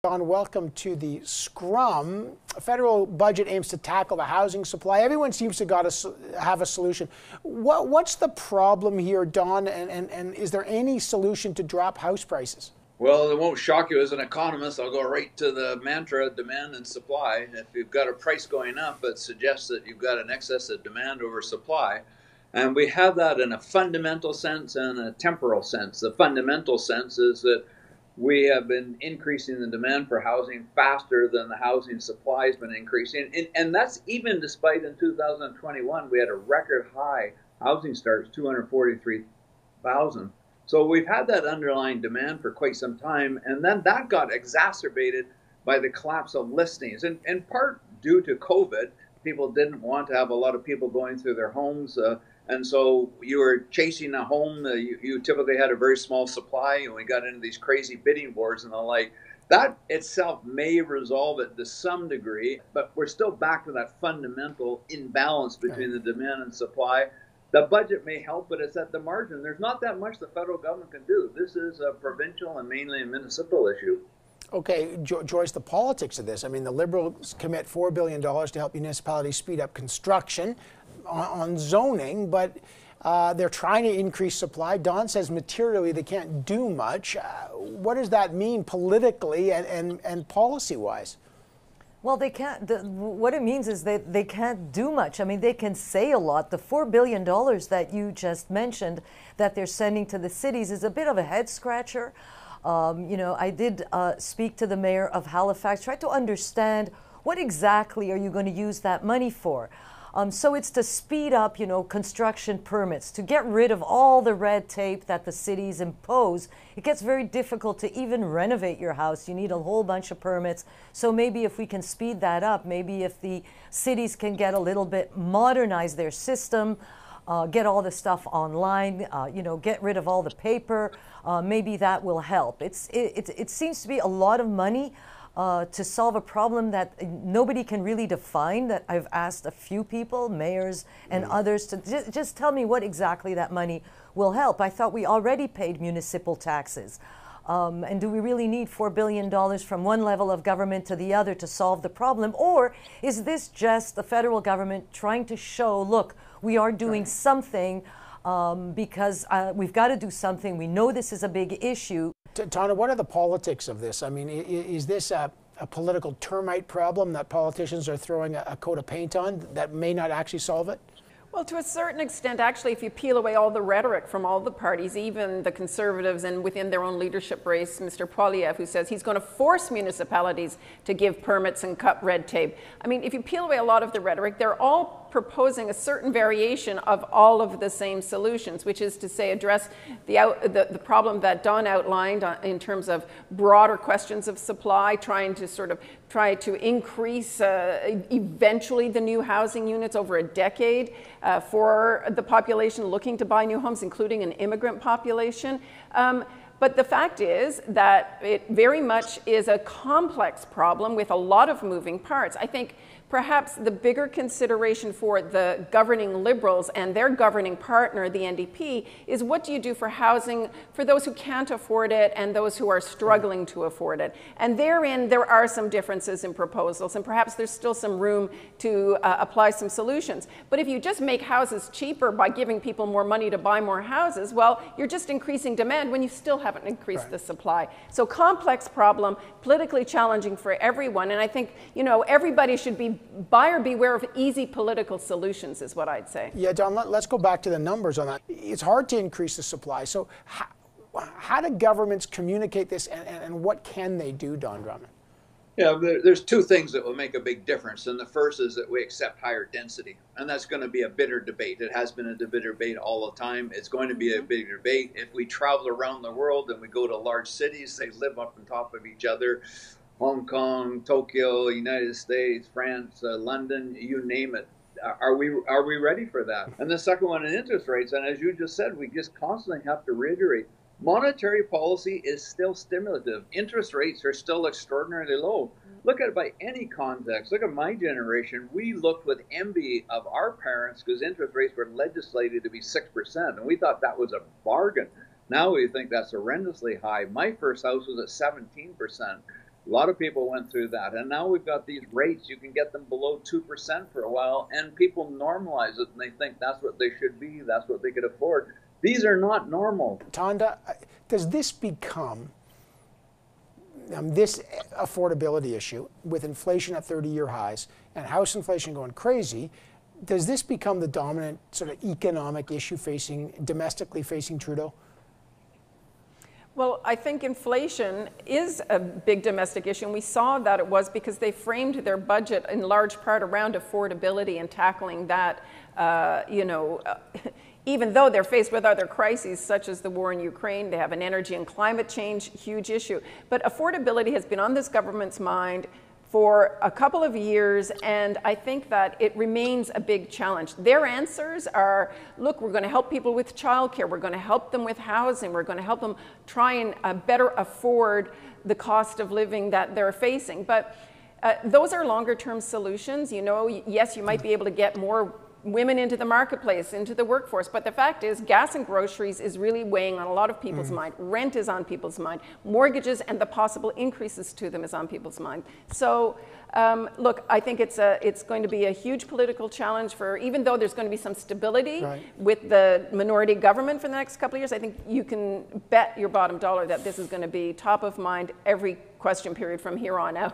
Don, welcome to the Scrum. A federal budget aims to tackle the housing supply. Everyone seems to have a solution. What's the problem here, Don, and is there any solution to drop house prices? Well, it won't shock you as an economist. I'll go right to the mantra, demand and supply. If you've got a price going up, it suggests that you've got an excess of demand over supply. And we have that in a fundamental sense and a temporal sense. The fundamental sense is that we have been increasing the demand for housing faster than the housing supply has been increasing. And that's even despite in 2021, we had a record high housing starts, 243,000. So we've had that underlying demand for quite some time. And then that got exacerbated by the collapse of listings, and in part due to COVID. People didn't want to have a lot of people going through their homes. And so you were chasing a home. You typically had a very small supply, and we got into these crazy bidding wars and the like. That itself may resolve it to some degree, but we're still back to that fundamental imbalance between the demand and supply. The budget may help, but it's at the margin. There's not that much the federal government can do. This is a provincial and mainly a municipal issue. Okay, Joyce, the politics of this. I mean, the Liberals commit $4 billion to help municipalities speed up construction on zoning, but they're trying to increase supply. Don says materially they can't do much. What does that mean politically and policy-wise? Well, they can't. What it means is that they can't do much. I mean, they can say a lot. The $4 billion that you just mentioned that they're sending to the cities is a bit of a head-scratcher. You know, I did speak to the mayor of Halifax, tried to understand what exactly are you going to use that money for. So it's to speed up, you know, construction permits, to get rid of all the red tape that the cities impose. It gets very difficult to even renovate your house. You need a whole bunch of permits. So maybe if we can speed that up, maybe if the cities can get a little bit, modernize their system, get all the stuff online, you know, get rid of all the paper, maybe that will help. It seems to be a lot of money to solve a problem that nobody can really define. That I've asked a few people, mayors and others, to just tell me what exactly that money will help. I thought we already paid municipal taxes. And do we really need $4 billion from one level of government to the other to solve the problem? Or is this just the federal government trying to show, look, we are doing something because we've got to do something. We know this is a big issue. Tana, what are the politics of this? I mean, is this a political termite problem that politicians are throwing a coat of paint on that may not actually solve it? Well, to a certain extent, actually, if you peel away all the rhetoric from all the parties, even the Conservatives and within their own leadership race, Mr. Poilievre, who says he's going to force municipalities to give permits and cut red tape. I mean, if you peel away a lot of the rhetoric, they're all proposing a certain variation of all of the same solutions, which is to say address the problem that Don outlined in terms of broader questions of supply, try to increase eventually the new housing units over a decade for the population looking to buy new homes, including an immigrant population. But the fact is that it very much is a complex problem with a lot of moving parts. I think perhaps the bigger consideration for the governing Liberals and their governing partner, the NDP, is what do you do for housing for those who can't afford it and those who are struggling to afford it? And therein, there are some differences in proposals, and perhaps there's still some room to apply some solutions. But if you just make houses cheaper by giving people more money to buy more houses, well, you're just increasing demand when you still haven't increased the supply. So complex problem, politically challenging for everyone, and I think, you know, everybody should be buyer beware of easy political solutions is what I'd say. Yeah, Don, let's go back to the numbers on that. It's hard to increase the supply. So how do governments communicate this and what can they do, Don Drummond? Yeah, there's two things that will make a big difference. And the first is that we accept higher density. And that's going to be a bitter debate. It has been a bitter debate all the time. It's going to be a big debate. If we travel around the world and we go to large cities, they live up on top of each other. Hong Kong, Tokyo, United States, France, London, you name it. Are we ready for that? And the second one is interest rates. And as you just said, we just constantly have to reiterate, monetary policy is still stimulative. Interest rates are still extraordinarily low. Look at it by any context. Look at my generation. We looked with envy of our parents because interest rates were legislated to be 6%. And we thought that was a bargain. Now we think that's horrendously high. My first house was at 17%. A lot of people went through that. And now we've got these rates. You can get them below 2% for a while, and people normalize it, and they think that's what they should be. That's what they could afford. These are not normal. Tonda, does this become, this affordability issue with inflation at 30-year highs and house inflation going crazy, does this become the dominant sort of economic issue domestically facing Trudeau? Well, I think inflation is a big domestic issue, and we saw that it was because they framed their budget in large part around affordability and tackling that, even though they're faced with other crises such as the war in Ukraine, they have an energy and climate change huge issue. But affordability has been on this government's mind for a couple of years, and I think that it remains a big challenge. Their answers are, look, we're going to help people with childcare, we're going to help them with housing, we're going to help them try and better afford the cost of living that they're facing. But those are longer term solutions. Yes, you might be able to get more women into the marketplace, into the workforce. But the fact is, gas and groceries is really weighing on a lot of people's mind. Rent is on people's mind. Mortgages and the possible increases to them is on people's mind. So, look, I think it's going to be a huge political challenge for, even though there's going to be some stability with the minority government for the next couple of years, I think you can bet your bottom dollar that this is going to be top of mind every question period from here on out.